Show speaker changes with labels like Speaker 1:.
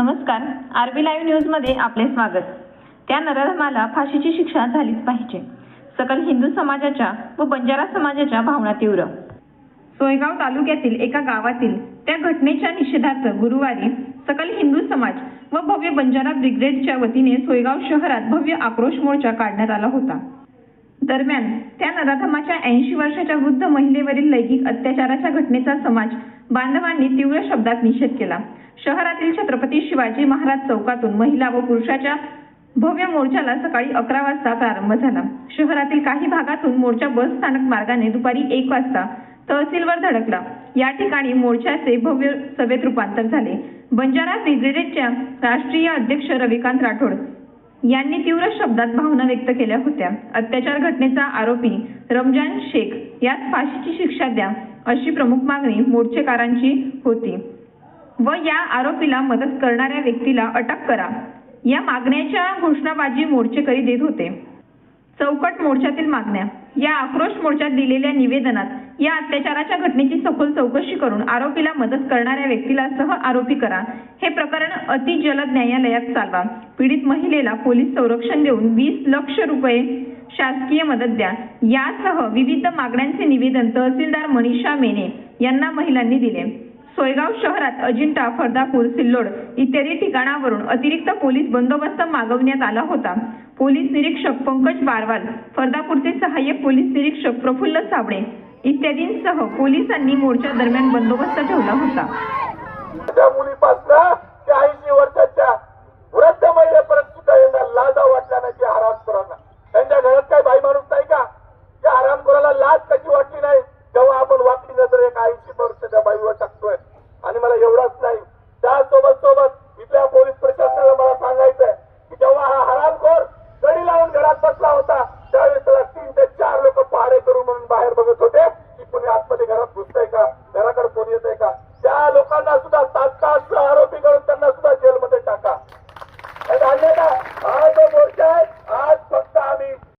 Speaker 1: नमस्कार, RB live न्यूजमध्ये आपले स्वागत। त्या नराधमाला फाशीची शिक्षा झालीच पाहिजे। सकल हिंदू समाजाच्या व बंजारा समाजाच्या भावना तीव्र। सोयगाव तालुक्यातील एका गावातील त्या घटनेच्या निषेधार्थ गुरुवारी सकल हिंदू समाज व भव्य बंजारा ब्रिगेडच्या वतीने सोयगाव शहरात भव्य आक्रोश मोर्चा काढण्यात आला होता। दरम्यान त्या नराधमाच्या 80 वर्षाच्या वृद्ध महिलेवरील लैंगिक अत्याचाराच्या घटनेचा समाज बांधवांनी तीव्र शब्दात निषेध केला। शहरातील छत्रपती शिवाजी महाराज चौकातून महिला व पुरुषाच्या भव्य मोर्चाला सकाळी 11 वाजता प्रारंभ झाला। शहरातील काही भागातून मोर्चा बस स्थानक मार्गाने दुपारी 1 वाजता तहसीलवर धडकला। या ठिकाणी मोर्चाचे भव्य सभेत रूपांतर झाले। बंजारा ब्रिगेडच्या राष्ट्रीय अध्यक्ष रविकांत राठोड यांनी तीव्र शब्दात भावना व्यक्त केल्या होत्या। अत्याचार घटनेचा आरोपी रमजान शेख यास फाशीची शिक्षा द्या अशी प्रमुख मागणी मोर्चेकऱ्यांची होती व या आरोपीला मदत करणाऱ्या व्यक्तीला अटक करा या मागण्याच्या घोषणाबाजी मोर्चेकरी देत होते। चौकट मोर्चातील मागण्या। या आक्रोश मोर्चात दिलेल्या निवेदनात या अत्याचाराच्या घटनेची सखोल चौकशी करून आरोपीला मदत करणाऱ्या व्यक्तीला सह आरोपी करा, हे प्रकरण अतिजलद न्यायालयात चालवा, पीडित महिलेला पोलीस संरक्षण देऊन 20 लाख रुपये शासकीय मदत द्या यासह विविध मागण्यांचे निवेदन तहसीलदार मनीषा मेने यांना महिलांनी दिले। सोयगाव शहरात अजिंठा, फर्दापूर, सिल्लोड इत्यादी ठिकाणावरून अतिरिक्त पोलीस बंदोबस्त मागवण्यात आला होता। पोलीस निरीक्षक पंकज बारवाल, फर्दापूरचे सहाय्यक पोलीस निरीक्षक प्रफुल्ल साबळे इत्यादींसह पोलिसांनी मोर्चा दरम्यान बंदोबस्त ठेवला होता।